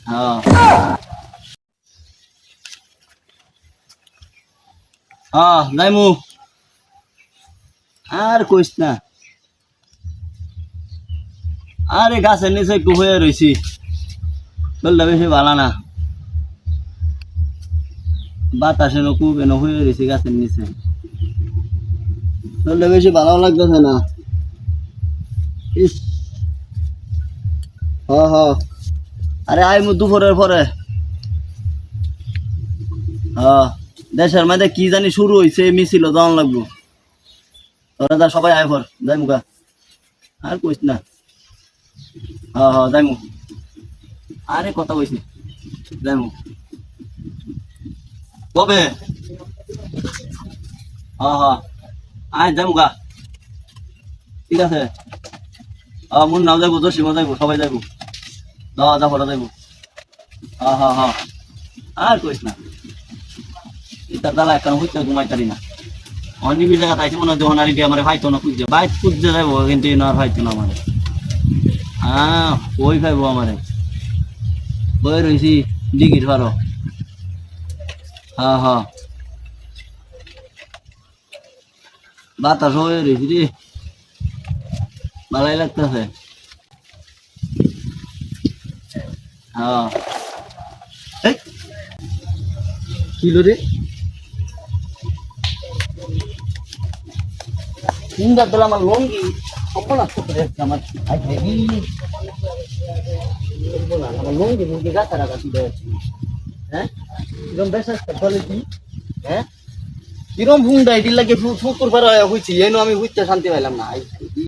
হ্যাঁ হ্যাঁ যাইমু আর কইস না আরে গাছের নিচে একটু হয়ে রইছি চলটা বেশি ভালো না বাতাসে খুব এনে হয়ে রয়েছি গাছের নিচে চলটা বেশি ভালো লাগতেছে না ইস হ হ আরে আইমু দুপুরের পরে হ্যাঁ দেশের মধ্যে কি জানি শুরু হয়েছে মিছিল যাওয়ান লাগবো তোরা যা সবাই আয় পর যাই মুখা আর কইস না হ্যাঁ হ্যাঁ যাইমু আরে কথা কইছি যাইমু কবে হ্যাঁ হ্যাঁ আয় যাই মুখা ঠিক আছে মুন নাও যাইবো জসিমও যাইবো সবাই যাইবো যা পড়া যাইবো হ্যাঁ হ্যাঁ হ্যাঁ আর কইস না এটা দালা এখন হইতে ঘুমাই পারি না অনেক জায়গা তাইছে মনে হয় যখন আর আমার ভাইতো না খুঁজছে বাইক খুঁজতে যাইবো কিন্তু আর ভাইতো না আমার হ্যাঁ ওই ভাইবো আমারে বই রয়েছি ডিগির পারো হ্যাঁ হ্যাঁ বাতাস হয়ে রয়েছি রে ভালোই লাগতেছে হ্যাঁ কিলো রে চিন্তা দিলাম আমার লঙ্গি অপরাধ করতে যাচ্ছে আমার আমার লঙ্গি মুরগি গাছা রাখা তুলে যাচ্ছে হ্যাঁ কিরম বেশ বলে কি হ্যাঁ কিরম ভুংটা এটি লাগে ফুকুর পারা হয়েছি এই আমি বুঝতে শান্তি পাইলাম না